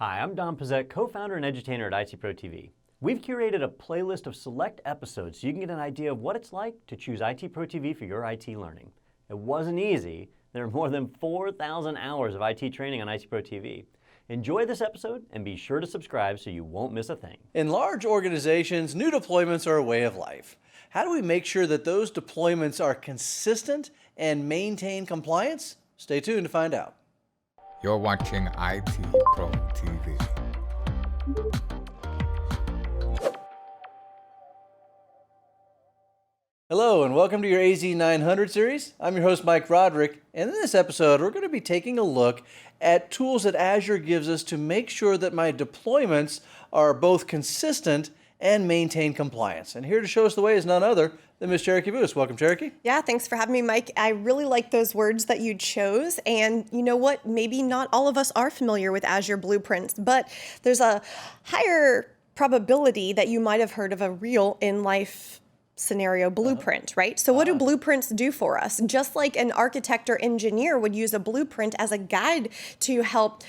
Hi, I'm Don Pizzette, co-founder and edutainer at ITProTV. We've curated a playlist of select episodes so you can get an idea of what it's like to choose ITProTV for your IT learning. It wasn't easy. There are more than 4,000 hours of IT training on ITProTV. Enjoy this episode and be sure to subscribe so you won't miss a thing. In large organizations, new deployments are a way of life. How do we make sure that those deployments are consistent and maintain compliance? Stay tuned to find out. You're watching ITProTV. Hello and welcome to your AZ-900 series. I'm your host Mike Roderick, and in this episode we're going to be taking a look at tools that Azure gives us to make sure that my deployments are both consistent and maintain compliance. And here to show us the way is none other than Ms. Cherokee Booth. Welcome, Cherokee. Yeah, thanks for having me, Mike. I really like those words that you chose. And you know what? Maybe not all of us are familiar with Azure Blueprints, but there's a higher probability that you might have heard of a real in-life scenario blueprint, right? So what do blueprints do for us? Just like an architect or engineer would use a blueprint as a guide to help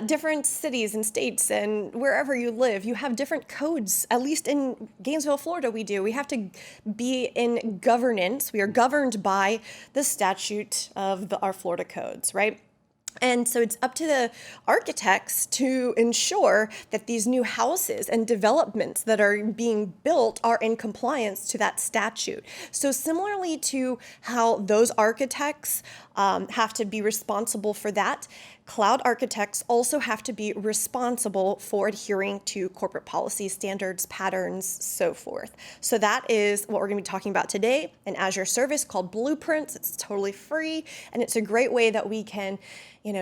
different cities and states and wherever you live, you have different codes. At least in Gainesville, Florida, we do. We have to be in governance. We are governed by the statute of our Florida codes, right? And so it's up to the architects to ensure that these new houses and developments that are being built are in compliance to that statute. So similarly to how those architects have to be responsible for that, cloud architects also have to be responsible for adhering to corporate policy standards, patterns, so forth. So that is what we're going to be talking about today, an Azure service called Blueprints. It's totally free, and it's a great way that we can,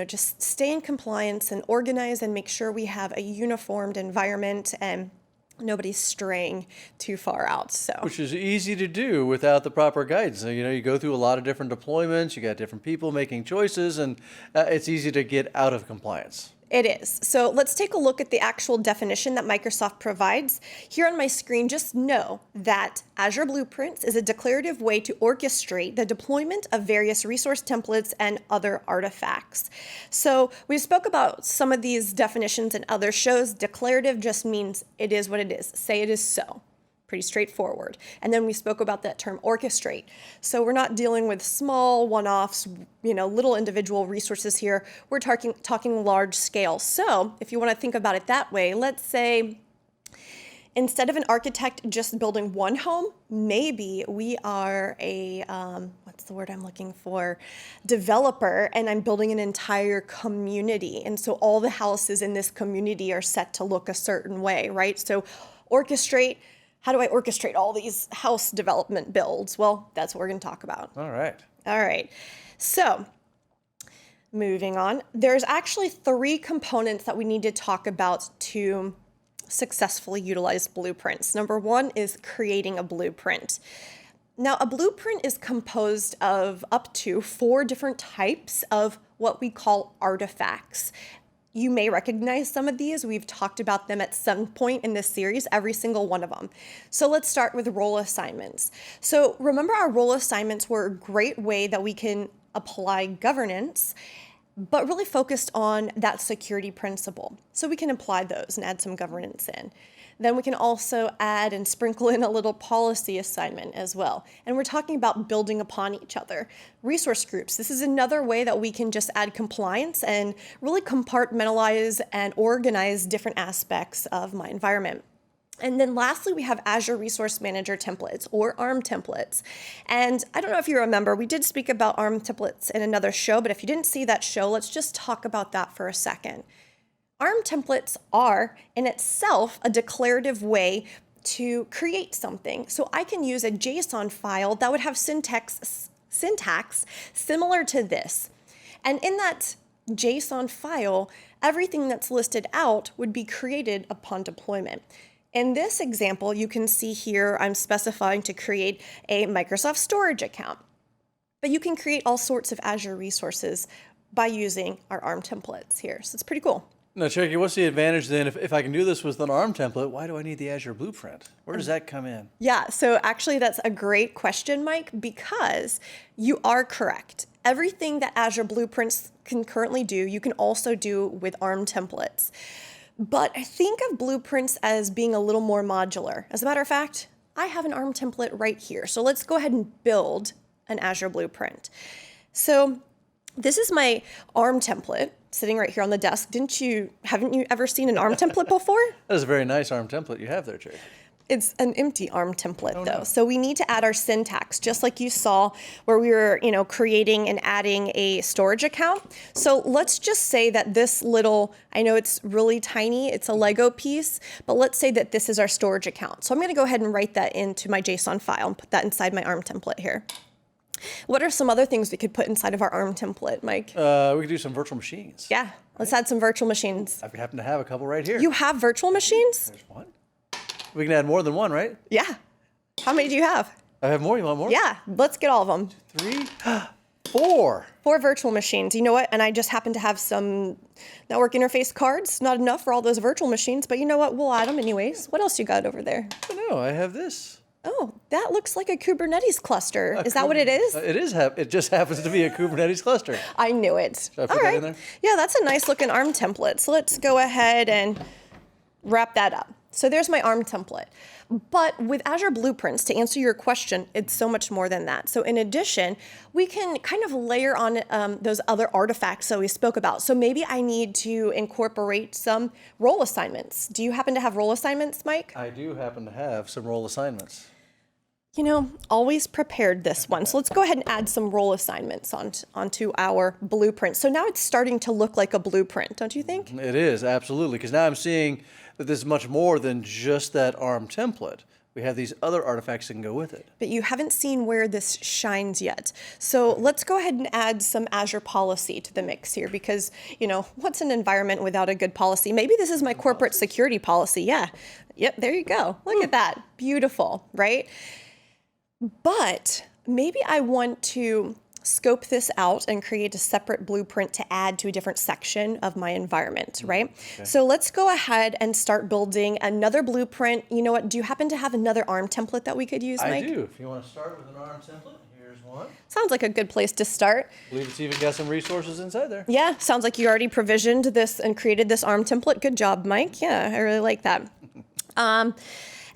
just stay in compliance and organize and make sure we have a uniformed environment and nobody's straying too far out. Which is easy to do without the proper guidance. So, you go through a lot of different deployments, you got different people making choices, and it's easy to get out of compliance. It is. So let's take a look at the actual definition that Microsoft provides. Here on my screen, just know that Azure Blueprints is a declarative way to orchestrate the deployment of various resource templates and other artifacts. So we spoke about some of these definitions in other shows. Declarative just means it is what it is. Say it is so. Pretty straightforward. And then we spoke about that term orchestrate. So we're not dealing with small one-offs, little individual resources here. We're talking large scale. So if you want to think about it that way, let's say instead of an architect just building one home, maybe we are a, what's the word I'm looking for? Developer, and I'm building an entire community. And so all the houses in this community are set to look a certain way, right? So orchestrate. How do I orchestrate all these house development builds? Well, that's what we're going to talk about. All right. All right. So moving on, there's actually 3 components that we need to talk about to successfully utilize blueprints. Number 1 is creating a blueprint. Now, a blueprint is composed of up to 4 different types of what we call artifacts. You may recognize some of these. We've talked about them at some point in this series, every single one of them. So let's start with role assignments. So remember, our role assignments were a great way that we can apply governance, but really focused on that security principle. So we can apply those and add some governance in. Then we can also add and sprinkle in a little policy assignment as well. And we're talking about building upon each other. Resource groups. This is another way that we can just add compliance and really compartmentalize and organize different aspects of my environment. And then lastly, we have Azure Resource Manager templates, or ARM templates. And I don't know if you remember, we did speak about ARM templates in another show, but if you didn't see that show, let's just talk about that for a second. ARM templates are, in itself, a declarative way to create something. So I can use a JSON file that would have syntax similar to this. And in that JSON file, everything that's listed out would be created upon deployment. In this example, you can see here I'm specifying to create a Microsoft storage account. But you can create all sorts of Azure resources by using our ARM templates here. So it's pretty cool. Now, Cherokee, what's the advantage then? If I can do this with an ARM template, why do I need the Azure Blueprint? Where does that come in? Yeah, so actually that's a great question, Mike, because you are correct. everything that Azure Blueprints can currently do, you can also do with ARM templates. But I think of Blueprints as being a little more modular. As a matter of fact, I have an ARM template right here. So let's go ahead and build an Azure Blueprint. So this is my ARM template sitting right here on the desk. Haven't you ever seen an ARM template before? That is a very nice ARM template you have there, Cherry. It's an empty ARM template though. So we need to add our syntax, just like you saw where we were, creating and adding a storage account. So let's just say that this little, I know it's really tiny, it's a Lego piece, but let's say that this is our storage account. So I'm gonna go ahead and write that into my JSON file and put that inside my ARM template here. What are some other things we could put inside of our ARM template, Mike? We could do some virtual machines. Yeah, let's add some virtual machines. I happen to have a couple right here. You have virtual machines? There's one. We can add more than one, right? Yeah. How many do you have? I have more. You want more? Yeah, let's get all of them. 3, 4. 4 virtual machines. You know what? And I just happen to have some network interface cards. Not enough for all those virtual machines, but you know what? We'll add them anyways. What else you got over there? I don't know. I have this. Oh, that looks like a Kubernetes cluster. Is that what it is? It is. It just happens to be a Kubernetes cluster. I knew it. Should I put that in there? Yeah, that's a nice looking ARM template. So let's go ahead and wrap that up. So there's my ARM template. But with Azure Blueprints, to answer your question, it's so much more than that. So in addition, we can kind of layer on those other artifacts that we spoke about. So maybe I need to incorporate some role assignments. Do you happen to have role assignments, Mike? I do happen to have some role assignments. Always prepared this one. So let's go ahead and add some role assignments onto our blueprint. So now it's starting to look like a blueprint, don't you think? It is, absolutely, because now I'm seeing that there's much more than just that ARM template. We have these other artifacts that can go with it. But you haven't seen where this shines yet. So let's go ahead and add some Azure policy to the mix here because, what's an environment without a good policy? Maybe this is my corporate security policy. Yeah. Yep, there you go. Look at that. Beautiful, right? But maybe I want to scope this out and create a separate blueprint to add to a different section of my environment, right? Okay. So let's go ahead and start building another blueprint. You know what? Do you happen to have another ARM template that we could use, Mike? I do. If you want to start with an ARM template, here's one. Sounds like a good place to start. I believe it's even got some resources inside there. Yeah, sounds like you already provisioned this and created this ARM template. Good job, Mike. Yeah, I really like that.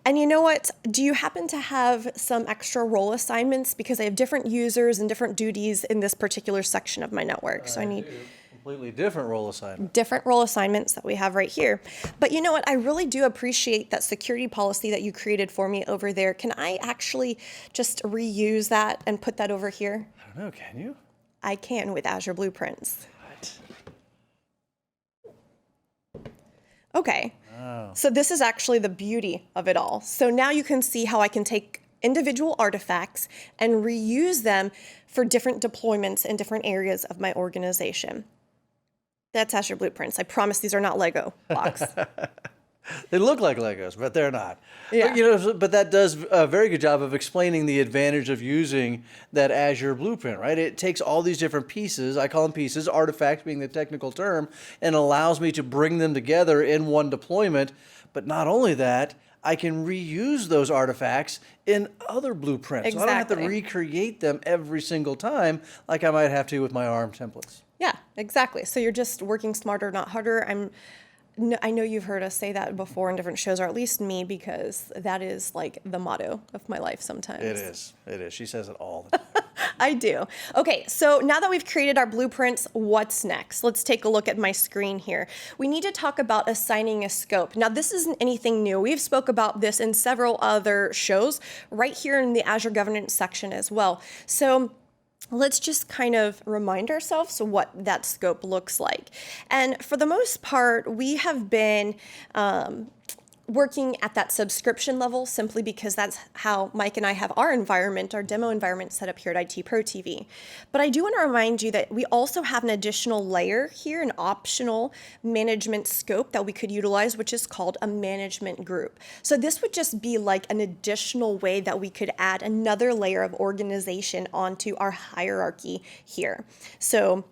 And you know what? Do you happen to have some extra role assignments? Because I have different users and different duties in this particular section of my network. So I need completely different role assignments. Different role assignments that we have right here. But you know what? I really do appreciate that security policy that you created for me over there. Can I actually just reuse that and put that over here? I don't know. Can you? I can with Azure Blueprints. What? Okay. Oh. So this is actually the beauty of it all. So now you can see how I can take individual artifacts and reuse them for different deployments in different areas of my organization. That's Azure Blueprints. I promise these are not Lego blocks. They look like Legos, but they're not. Yeah. But that does a very good job of explaining the advantage of using that Azure Blueprint, right? It takes all these different pieces, I call them pieces, artifacts being the technical term, and allows me to bring them together in one deployment. But not only that, I can reuse those artifacts in other blueprints. Exactly. So I don't have to recreate them every single time like I might have to with my ARM templates. Yeah, exactly. So you're just working smarter, not harder. I know you've heard us say that before in different shows, or at least me, because that is like the motto of my life sometimes. It is. It is. She says it all the time. I do. Okay, so now that we've created our blueprints, what's next? Let's take a look at my screen here. We need to talk about assigning a scope. Now, this isn't anything new. We've spoke about this in several other shows right here in the Azure Governance section as well. So let's just kind of remind ourselves what that scope looks like. And for the most part, we have been working at that subscription level simply because that's how Mike and I have our environment, our demo environment set up here at ITProTV. But I do want to remind you that we also have an additional layer here, an optional management scope that we could utilize, which is called a management group. So this would just be like an additional way that we could add another layer of organization onto our hierarchy here. So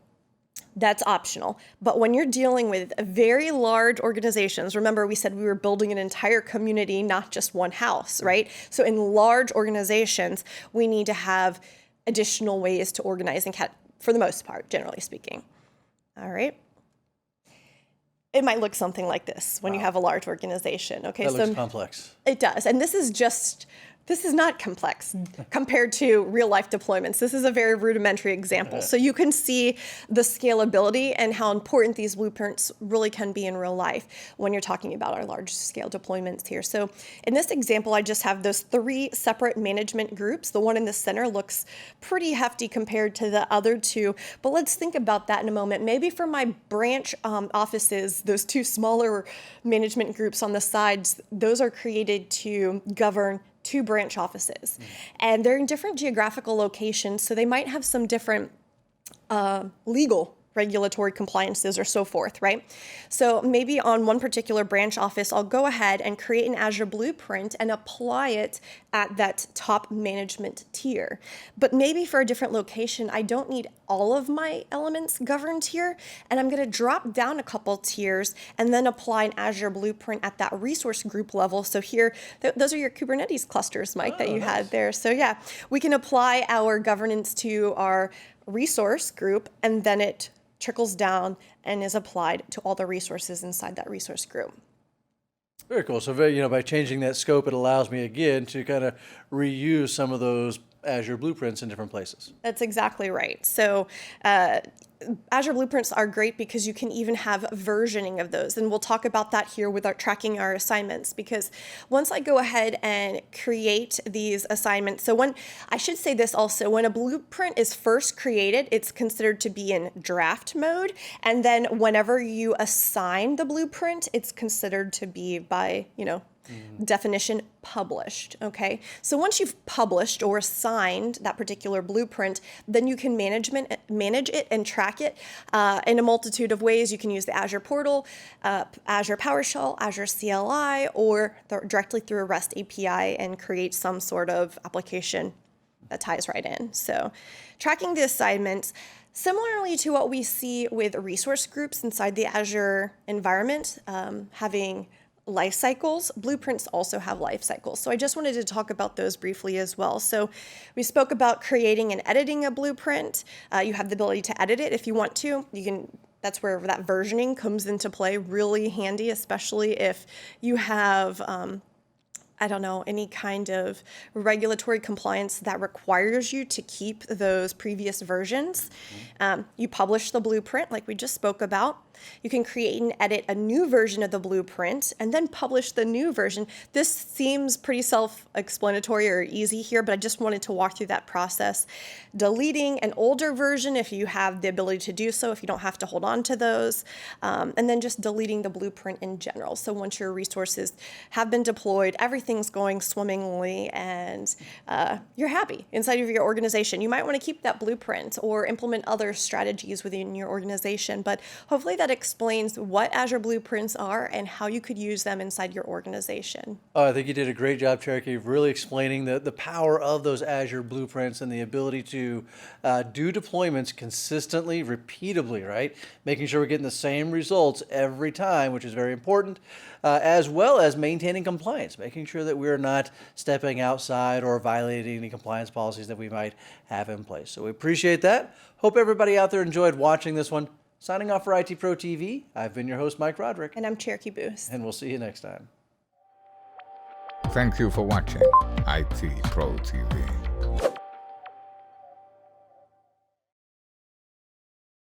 that's optional. But when you're dealing with very large organizations, remember we said we were building an entire community, not just one house, right? So in large organizations, we need to have additional ways to organize and for the most part, generally speaking. All right. It might look something like this when you have a large organization. Okay, That looks complex. It does. And this is not complex compared to real life deployments. This is a very rudimentary example. So you can see the scalability and how important these blueprints really can be in real life when you're talking about our large scale deployments here. So in this example, I just have those 3 separate management groups. The one in the center looks pretty hefty compared to the other 2, but let's think about that in a moment. Maybe for my branch offices, those 2 smaller management groups on the sides, those are created to govern 2 branch offices. And they're in different geographical locations, so they might have some different legal regulatory compliances or so forth, right? So maybe on one particular branch office, I'll go ahead and create an Azure Blueprint and apply it at that top management tier. But maybe for a different location, I don't need all of my elements governed here, and I'm going to drop down a couple tiers and then apply an Azure Blueprint at that resource group level. So here, those are your Kubernetes clusters, Mike, that you had there. So yeah, we can apply our governance to our resource group, and then it trickles down and is applied to all the resources inside that resource group. Very cool. So, by changing that scope, it allows me again to kind of reuse some of those Azure Blueprints in different places. That's exactly right. So Azure Blueprints are great because you can even have versioning of those. And we'll talk about that here with our tracking our assignments, because once I go ahead and create these assignments, so I should say this also, when a blueprint is first created, it's considered to be in draft mode. And then whenever you assign the blueprint, it's considered to be by, definition published, okay? So once you've published or assigned that particular blueprint, then you can manage it and track it in a multitude of ways. You can use the Azure portal, Azure PowerShell, Azure CLI, or directly through a REST API and create some sort of application that ties right in. So tracking the assignments, similarly to what we see with resource groups inside the Azure environment, having life cycles, blueprints also have life cycles. So I just wanted to talk about those briefly as well. So we spoke about creating and editing a blueprint. You have the ability to edit it if you want to. That's where that versioning comes into play, really handy, especially if you have any kind of regulatory compliance that requires you to keep those previous versions. You publish the blueprint like we just spoke about. You can create and edit a new version of the blueprint and then publish the new version. This seems pretty self-explanatory or easy here, but I just wanted to walk through that process. Deleting an older version if you have the ability to do so, if you don't have to hold on to those, and then just deleting the blueprint in general. So once your resources have been deployed, everything's going swimmingly, and you're happy inside of your organization. You might want to keep that blueprint or implement other strategies within your organization, but hopefully that explains what Azure Blueprints are and how you could use them inside your organization. Oh, I think you did a great job, Cherokee, of really explaining the power of those Azure Blueprints and the ability to do deployments consistently, repeatably, right? Making sure we're getting the same results every time, which is very important, as well as maintaining compliance, making sure that we're not stepping outside or violating any compliance policies that we might have in place. So we appreciate that. Hope everybody out there enjoyed watching this one. Signing off for ITProTV, I've been your host, Mike Roderick. And I'm Cherokee Booth. And we'll see you next time. Thank you for watching ITProTV.